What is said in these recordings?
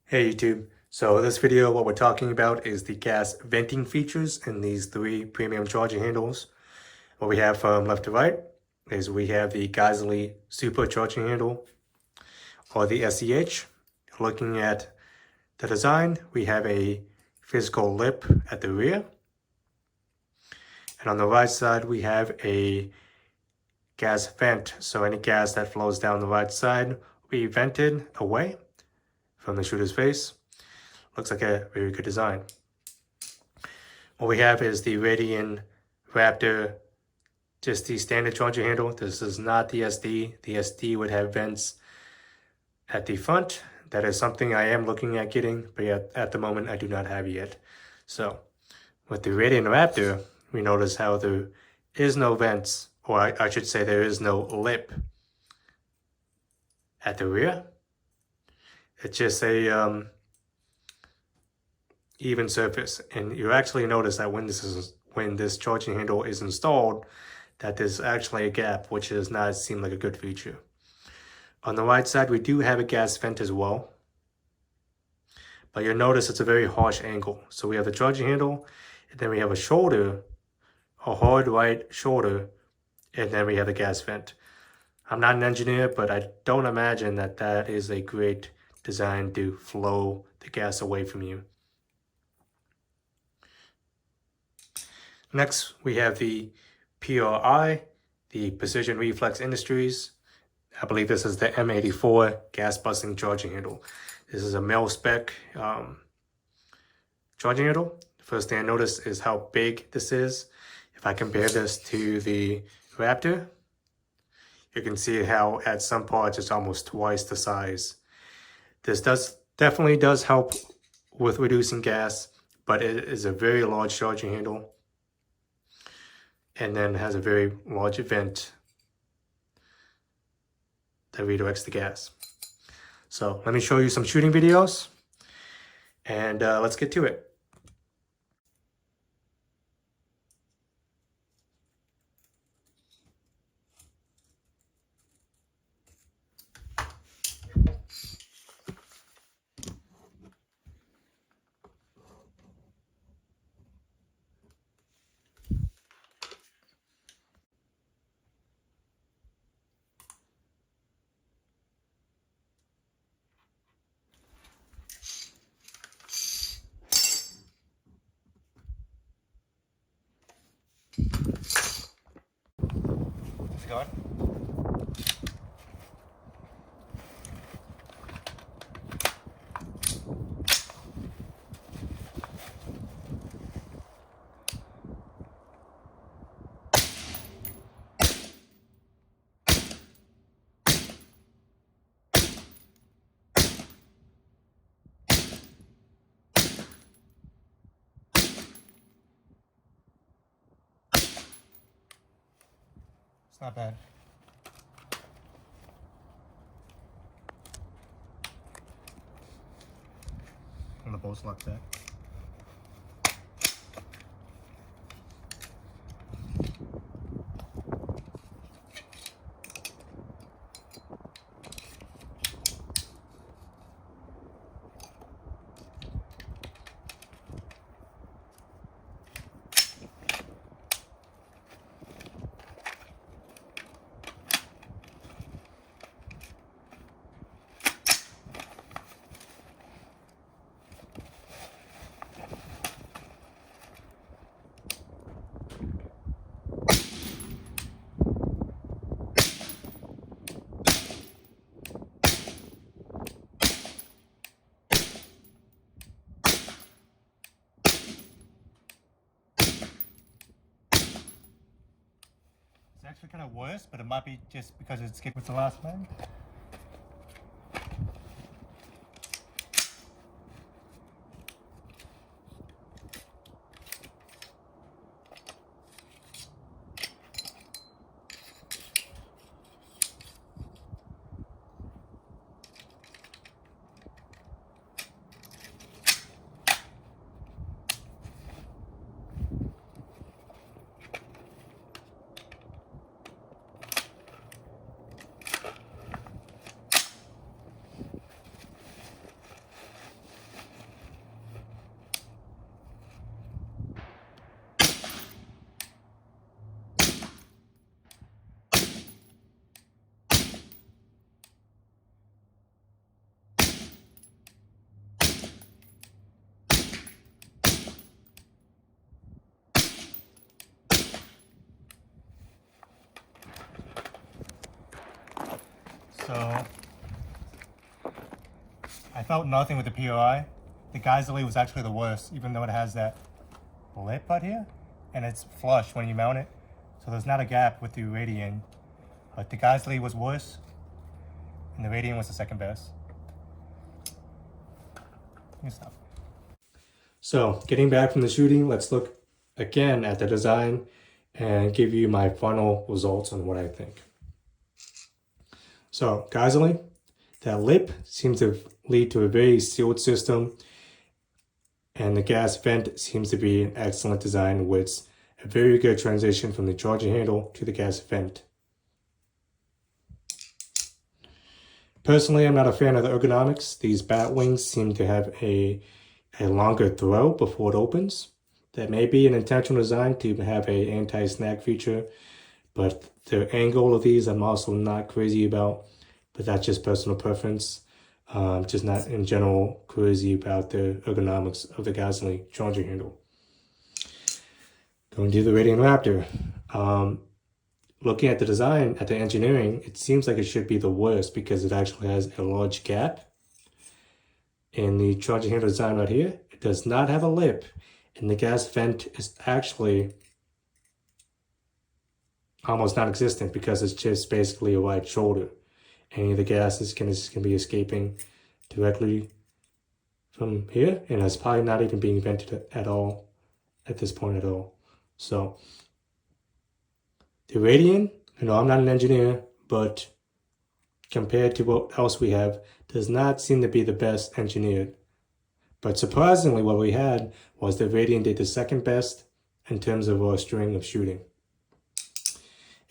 Hey YouTube, so this video what we're talking about is the gas venting features in these three premium charging handles. What we have from left to right is we have the Giessele super charging handle or the ACH. Looking at the design, we have a physical lip at the rear. And on the right side we have a gas vent, so any gas that flows down the right side will be vented away from the shooter's face. Looks like a very good design. What we have is the Radian Raptor, just the standard charger handle. This is not the SD. The SD would have vents at the front. That is something I am looking at getting, but yet at the moment I do not have yet. So with the Radian Raptor, we notice how there is no vents, or I should say there is no lip at the rear. It's just a even surface, and you actually notice that when this charging handle is installed, that there's actually a gap, which does not seem like a good feature. On the right side, we do have a gas vent as well, but you'll notice it's a very harsh angle. So we have the charging handle, and then we have a shoulder, a hard right shoulder, and then we have the gas vent. I'm not an engineer, but I don't imagine that that is a great design to flow the gas away from you. Next, we have the PRI, the Precision Reflex Industries. I believe this is the M84 gas busting charging handle. This is a mil spec charging handle. The first thing I notice is how big this is. If I compare this to the Raptor, you can see how at some parts it's almost twice the size. This definitely does help with reducing gas, but it is a very large charging handle, and then has a very large vent that redirects the gas. So let me show you some shooting videos, and let's get to it. How's it going? It's not bad. And the bolts lock that. It's actually kind of worse, but it might be just because it's skipped with the last one. So I felt nothing with the PRI. The Giessele was actually the worst, even though it has that lip right here, and it's flush when you mount it. So there's not a gap with the Radian, but the Giessele was worse, and the Radian was the second best. Stop. So getting back from the shooting, let's look again at the design and give you my final results on what I think. So Giessele, that lip seems to lead to a very sealed system, and the gas vent seems to be an excellent design with a very good transition from the charging handle to the gas vent. Personally, I'm not a fan of the ergonomics. These bat wings seem to have a longer throw before it opens. That may be an intentional design to have an anti-snag feature, but the angle of these I'm also not crazy about, but that's just personal preference. Just not in general crazy about the ergonomics of the Giessele charging handle. Going to the Radian Raptor. Looking at the design, at the engineering, it seems like it should be the worst because it actually has a large gap in the charging handle design right here. It does not have a lip, and the gas vent is actually almost non-existent because it's just basically a wide shoulder. Any of the gases can be escaping directly from here, and it's probably not even being vented at all at this point at all. So the Radian, I'm not an engineer, but compared to what else we have, does not seem to be the best engineered. But surprisingly, what we had was the Radian did the second best in terms of our string of shooting.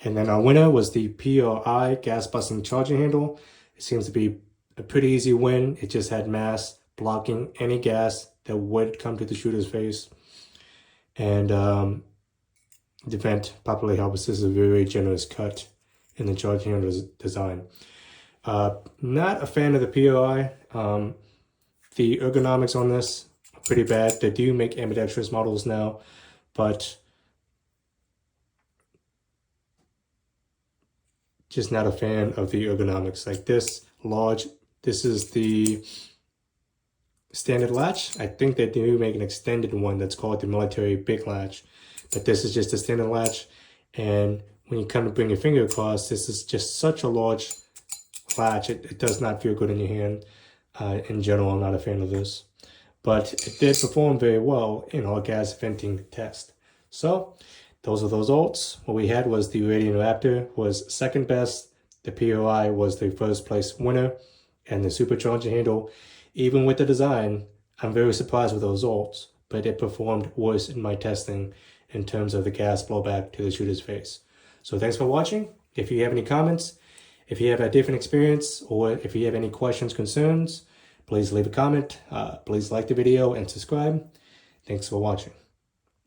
And then our winner was the PRI Gas Busting charging handle. It seems to be a pretty easy win. It just had mass blocking any gas that would come to the shooter's face. And the vent properly helps. This is a very generous cut in the charging handle design. Not a fan of the PRI. The ergonomics on this are pretty bad. They do make ambidextrous models now, but just not a fan of the ergonomics. Like this is the standard latch. I think they do make an extended one that's called the military big latch, but this is just a standard latch. And when you come to bring your finger across, this is just such a large latch. It does not feel good in your hand. In general, I'm not a fan of this, but it did perform very well in our gas venting test. So those are those results. What we had was the Radian Raptor was second best. The PRI was the first place winner, and the supercharger handle, even with the design, I'm very surprised with the results, but it performed worse in my testing in terms of the gas blowback to the shooter's face. So thanks for watching. If you have any comments, if you have a different experience, or if you have any questions, concerns, please leave a comment. Please like the video and subscribe. Thanks for watching.